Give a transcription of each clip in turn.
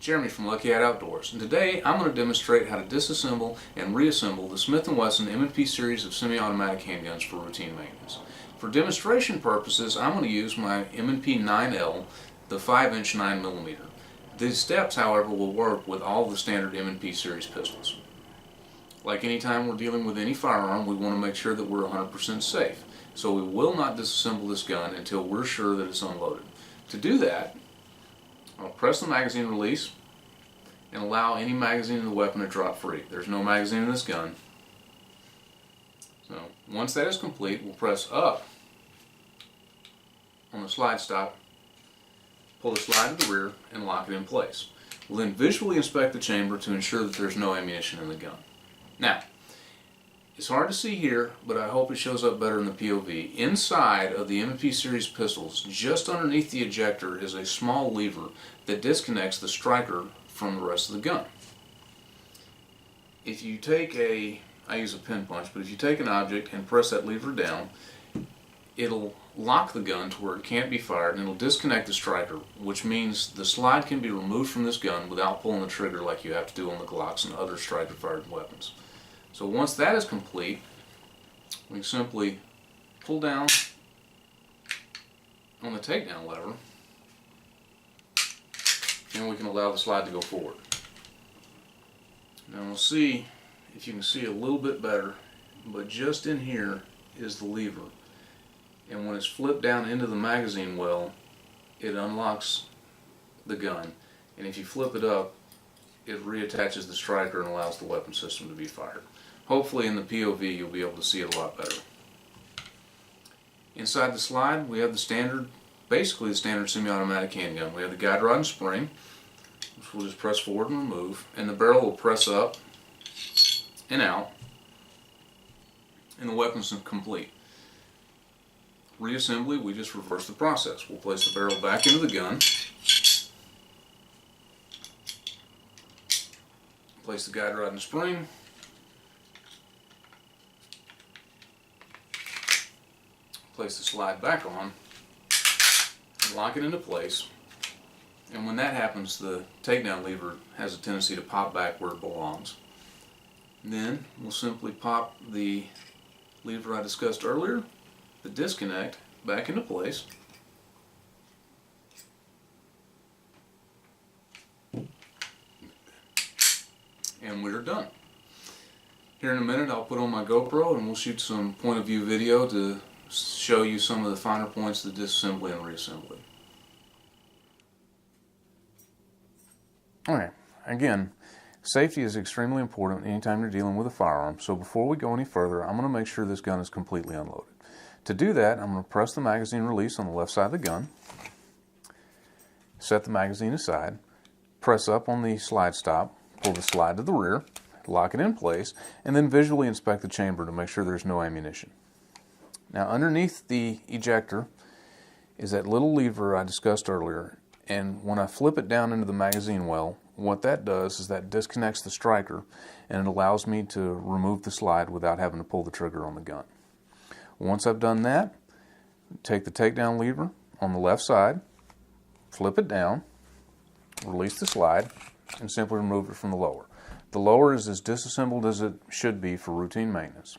Jeremy from Lucky Hat Outdoors, and today I'm going to demonstrate how to disassemble and reassemble the Smith and Wesson MP series of semi-automatic handguns for routine maintenance. For demonstration purposes, I'm going to use my M&P 9L, the 5-inch 9mm. These steps, however, will work with all the standard M&P series pistols. Like any time we're dealing with any firearm, we want to make sure that we're 100% safe. So we will not disassemble this gun until we're sure that it's unloaded. To do that, I'll press the magazine release and allow any magazine in the weapon to drop free. There's no magazine in this gun. So once that is complete, we'll press up on the slide stop, pull the slide to the rear, and lock it in place. We'll then visually inspect the chamber to ensure that there's no ammunition in the gun. Now, it's hard to see here, but I hope it shows up better in the POV. Inside of the M&P series pistols, just underneath the ejector, is a small lever that disconnects the striker from the rest of the gun. If you take I use a pin punch, but if you take an object and press that lever down, it'll lock the gun to where it can't be fired, and it'll disconnect the striker, which means the slide can be removed from this gun without pulling the trigger like you have to do on the Glocks and other striker-fired weapons. So once that is complete, we simply pull down on the takedown lever, and we can allow the slide to go forward. Now we'll see if you can see a little bit better, but just in here is the lever. And when it's flipped down into the magazine well, it unlocks the gun. And if you flip it up, it reattaches the striker and allows the weapon system to be fired. Hopefully in the POV you'll be able to see it a lot better. Inside the slide we have the standard, basically the standard semi-automatic handgun. We have the guide rod and spring, which we'll just press forward and remove, and the barrel will press up and out, and the weapon's complete. Reassembly, we just reverse the process. We'll place the barrel back into the gun, place the guide rod and spring, place the slide back on, and lock it into place. And when that happens, the takedown lever has a tendency to pop back where it belongs. Then we'll simply pop the lever I discussed earlier, the disconnect, back into place. And we're done. Here in a minute I'll put on my GoPro and we'll shoot some point of view video to show you some of the finer points of the disassembly and reassembly. Alright, again, safety is extremely important anytime you're dealing with a firearm, so before we go any further, I'm going to make sure this gun is completely unloaded. To do that, I'm going to press the magazine release on the left side of the gun, set the magazine aside, press up on the slide stop, pull the slide to the rear, lock it in place, and then visually inspect the chamber to make sure there's no ammunition. Now underneath the ejector is that little lever I discussed earlier, and when I flip it down into the magazine well, what that does is that disconnects the striker and it allows me to remove the slide without having to pull the trigger on the gun. Once I've done that, take the takedown lever on the left side, flip it down, release the slide, and simply remove it from the lower. The lower is as disassembled as it should be for routine maintenance.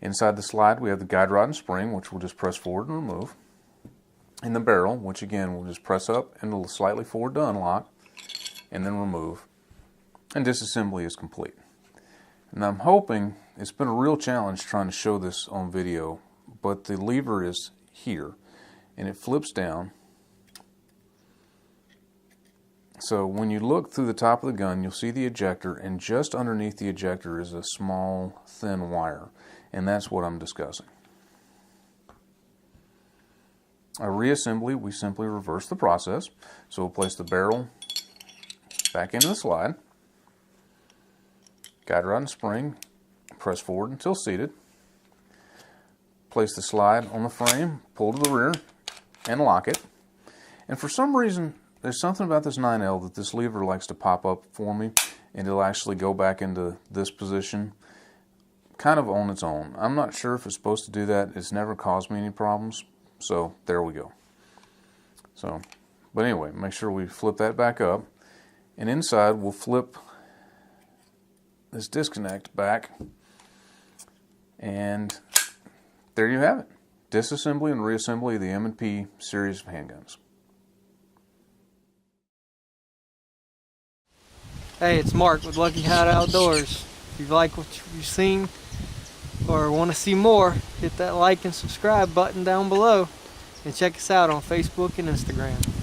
Inside the slide we have the guide rod and spring, which we'll just press forward and remove, and the barrel, which again we'll just press up and slightly forward to unlock, and then remove, and disassembly is complete. And I'm hoping, it's been a real challenge trying to show this on video, but the lever is here and it flips down. So when you look through the top of the gun, you'll see the ejector, and just underneath the ejector is a small thin wire, and that's what I'm discussing. A reassembly, we simply reverse the process. So we'll place the barrel back into the slide, guide rod and spring, press forward until seated, place the slide on the frame, pull to the rear, and lock it. And for some reason, there's something about this 9L that this lever likes to pop up for me, and it'll actually go back into this position kind of on its own. I'm not sure if it's supposed to do that. It's never caused me any problems. So there we go. But anyway, make sure we flip that back up. And inside we'll flip this disconnect back, and there you have it. Disassembly and reassembly of the M&P series of handguns. Hey, it's Mark with Lucky Hide Outdoors. If you like what you've seen or want to see more, hit that like and subscribe button down below, and check us out on Facebook and Instagram.